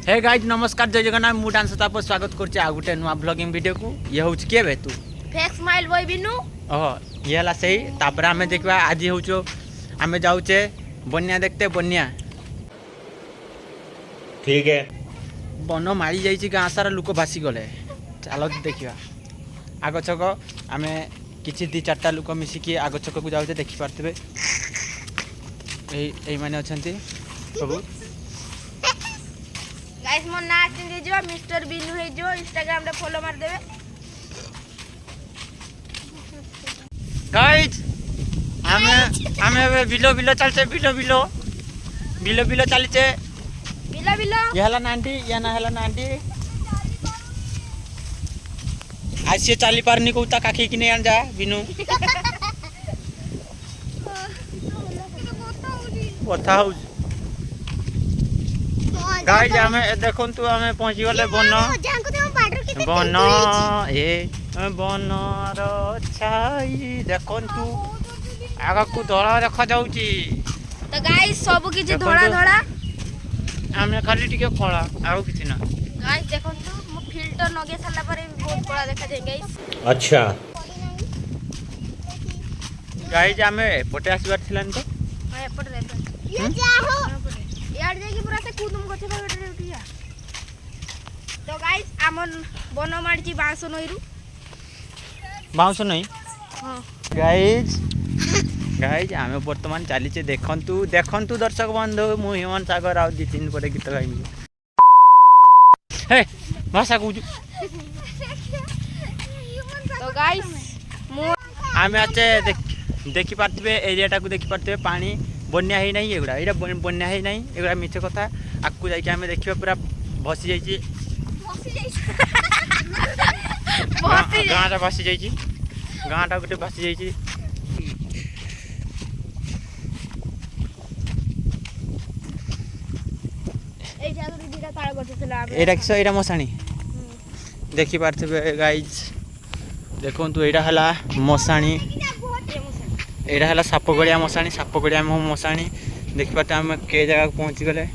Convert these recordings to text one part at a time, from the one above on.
Hey guys नमस्कार जय जगन्नाथ मु डांस ताप स्वागत करछे आ गुटे नुआ ब्लॉगिंग वीडियो को ये होछ के बे तू फेक स्माइल बॉय बिनु ये हला सही तापर हमें देखबा आज होछो हमें जाउचे बन्या देखते बन्या ठीक है बन मारी जाइछि गाँ सारा लोक भासी गले चलो देखिबा आग छक आमे किछि दी चारटा लोक मिसिकी आग छक को जाउचे देखि पारतबे एई माने अछंती सब गाइस मोर ना चेंज हे जो मिस्टर बिनु हे जो इंस्टाग्राम रे फॉलो मार देबे गाइस हमें बिलो बिलो चलते बिलो चलते बिलो ये हला नांडी या ना हला नांडी आज से चाली पारनी को उता काखी कि नहीं आन जा बिनु बता हो गाइस हमें देखन तू हमें पहुंची गले बन रो छाई देखन तू आगा को धड़ा देखा जाउची तो गाइस सब किछ धड़ा धड़ा हमें खाली टिके कला आउ किछ ना गाइस देखन तू मो फिल्टर नगे साला पर बहुत कला देखा जाय गाइस अच्छा गाइस हमें पोटे आसीबार थिलन तो हां एपट रे ये जाहो यार जाके पूरा से कूदम गछ पर बैठे उठिया तो गाइस हमन बन मारची बांस नइरु बाउंस नहीं हां गाइस आमे वर्तमान चलीचे देखंतु दर्शक बंधु मु हेमंत सागर आ दी तीन पटे गीत गाइमी हे भाषा को तो गाइस आमे आचे देखि पारतबे एरिया को देखि पारतबे पानी बन्या है नहीं एगुड़ा एटा बन्या है नहीं एगुड़ा मिछ कथा आकु जाई के हमें देखिबा पूरा भसी जाईची गाँटा भासी जाईची गाँटा गोटे भासी जाईची एटा मशाणी देखि पारथबे गाइज देखंतु एटा हला मशाणी एटा हला सापगड़िया मशाणी देखि पाते हम के जगह पहुंची गले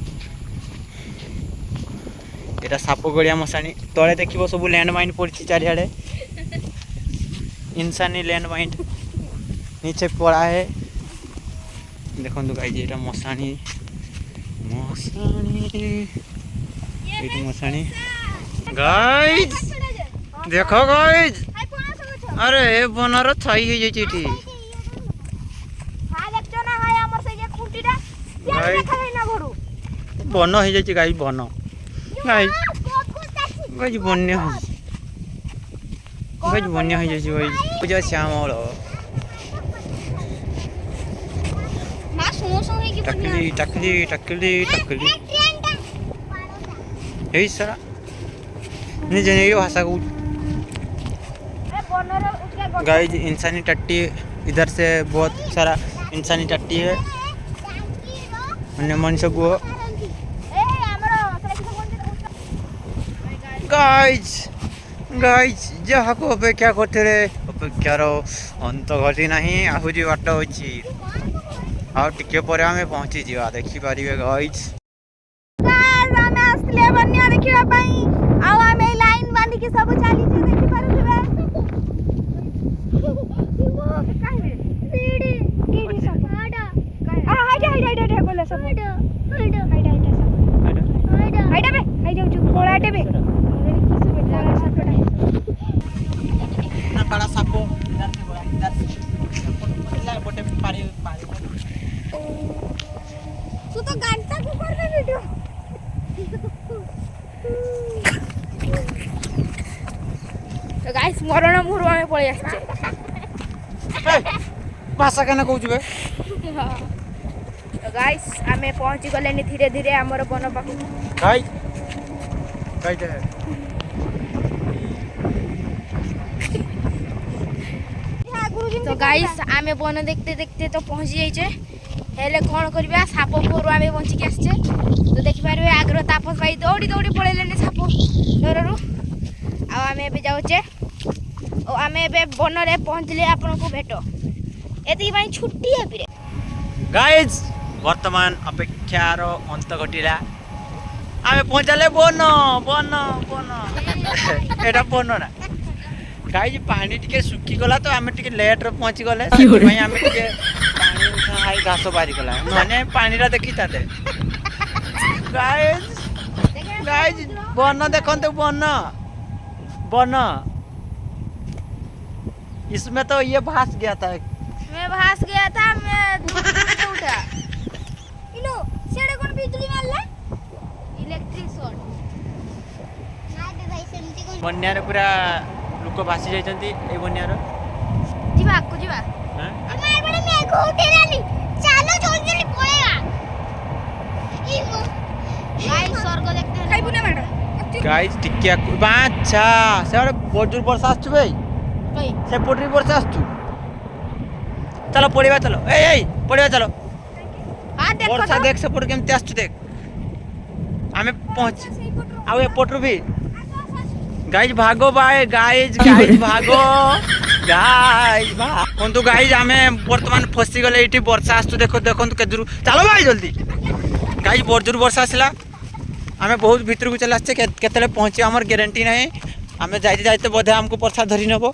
एटा सापगड़िया मशाणी तळे देखिबो सब लैंड माइन पड़छि चारियाडे इंसानी लैंड माइन नीचे पड़ा है देखंतु गाइज एटा मशाणी एटी मशाणी गाइज देखो गाइज अरे ए बनर छाई हे जे चिटी हां देखछो ना हाय हमर से जे खुंटीटा या देखा जाय ना घरु बन हे जे गाइज बन गाइज गाइज बन्या हो गाइज बन्या हे जे गाइज पूजा श्यामल मा सुनो सुनो की टकली ए सारा निजे ये भाषा को गाइज इंसानी टट्टी इधर से बहुत सारा इंसानी टट्टी है अन्य मनुष्य को गाइज जहाँ को अपेक्षा करते अपेक्षार अंत घटी नहीं आहरी बाट अच्छी आ टिके पर आमे पहुंची जीवा देखि पारिबे गाइज आमे असले बन्या देखिबा पई आ आमे लाइन बांधी के सब चाली छे देखि पारुबे काहे सीडी केडी सब हाडा आ हाइडा बोले सब हाइडा बे हाइडा जो कोलाटे बे किस बेटा ना बड़ा सापो इधर से ला बोटे पारी तू तो घंटा को कर दे वीडियो तो गाइस मरण मुहर में पळे आछे भाषा केना कहू जबे तो गाइस हमें पहुंची गले नि धीरे धीरे हमर बन पाखु गाइड तो गाइस आमे बन देखते देखते तो पहुंची जाइछे हेले कोन करबा साप पोरु आमे बंची के आछे तो देखि पारबे आग्रह तापस भाई दौड़ी पळेले ने साप डररू आ आमे बे जाउछे ओ आमे बे बन रे पहुंचले आपन को भेटो एति भाई छुट्टी है फिर गाइज वर्तमान अपेक्षार अंत घटिला आमे पहुंचाले बन बन बन एटा बन ना गाइज पानी टिके सुखी गला तो आमे टिके लेट रे पहुंची गले सेति आमे टिके पानी हाई घास बारी गला माने पानी रा देखि ताते गाइज गाइज बन देखन तो बन बन इसमें तो ये भास गया था मैं भास गया था मैं दूर से उठा इलो सेडे कोन बिजली मारला इलेक्ट्रिक शॉट ना दे भाई सेमती कोन बन्या रे पूरा लोक भासी जाइछंती ए बन्या रे जीवा को जीवा हां मार बड़े मैं को उठेलानी चलो जल्दी जल्दी पळेगा ई मो भाई स्वर्ग देखते हैं खाइबु ना मैडम गाइस टिकिया बाच्छा से बजूर वर्षा आछू भाई कई से पोटरी वर्षा आछू चलो पड़िबा चलो ए पड़िबा चलो हां देखो वर्षा देख से पड़ केमते आछू देख आमे पहुंच आउ ए पोटरू भी गाइस भागो भाई गाइस गाइस भागो गाइस कोन तो गाइस आमे वर्तमान फसी गले एठी वर्षा आछू देखो देखो के दूर चलो भाई जल्दी गाइस बजूर वर्षा आसला आमे बहुत भीतर को चला आछे केतले पहुंची हमर गारंटी नहीं आमे जाइते जाइते बोधे हमको वर्षा धरी नबो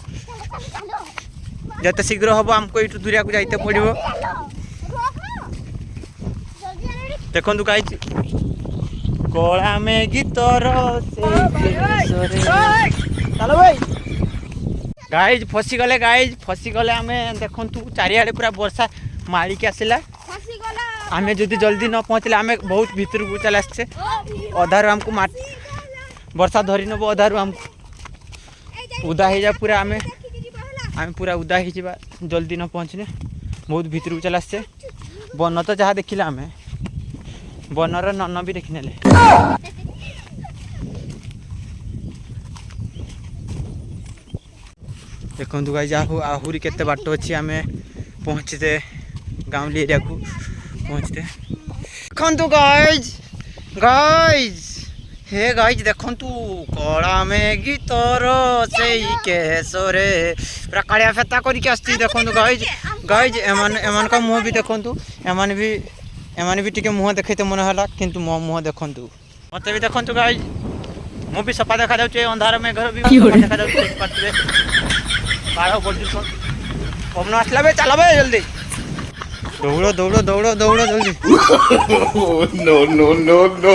जते शीघ्र हबो हमको एठु दूरिया को जाइते पड़िबो देखंतु गाइस कोला में गीतर से चलो भाई गाइस फसी गले आमे देखंतु चारियाडे पूरा वर्षा मारी के आसिला फसी गला आमे जदि जल्दी न पहुंचले आमे बहुत भीतर को चला आछे अधारु हमको वर्षा धरी नबो अधारु हमको उदा हो जा पूरा आमे पूरा उदा हो जा जल्दी न पहुँचने बहुत भीतर को चला आछे बन तो जहाँ देखिले आमे बनर नन भी देखी नेले देखु गाइज आहुरी केते बाट अच्छी आम पहुँचते गाँवली एरिया को पहुँचते देखु गाइज गाइज हे गाइज देखु कला में गीतर से केसरे पूरा कालिया फेता करके आसती देखु गाइज गाइज एमान का मुँह भी देखु एमान भी टिके मुँह देखते मन है किंतु मो मुँह देखु मत भी देखु गाइज मु भी सफा देखा जाऊे अंधार में घर भी देखा जाऊे बारह बजे पवन आसला बे चल बे जल्दी दौड़ो दौड़ो दौड़ो दौड़ो जल्दी नो नो नो नो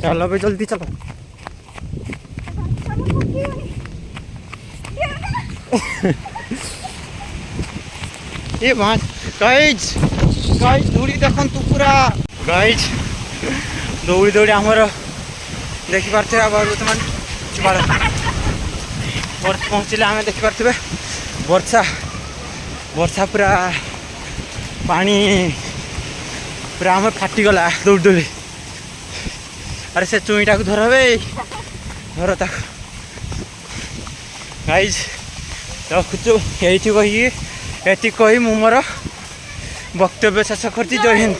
चलो बे जल्दी चलो ये बात गाइज गाइज दौड़ी देखन तू पूरा गाइज दौड़ी दौड़ी आमर देखी पार्थे बर्तमान पहुँचले आम देखी पार्थे वर्षा वर्षा पूरा पानी पूरा आम फाटीगला दौड़ी दौड़ी अरे से चुईटा को धर बे धर ताक गाइज रखुचु ये कही मु मोर वक्तव्य शेष कर जय हिंद।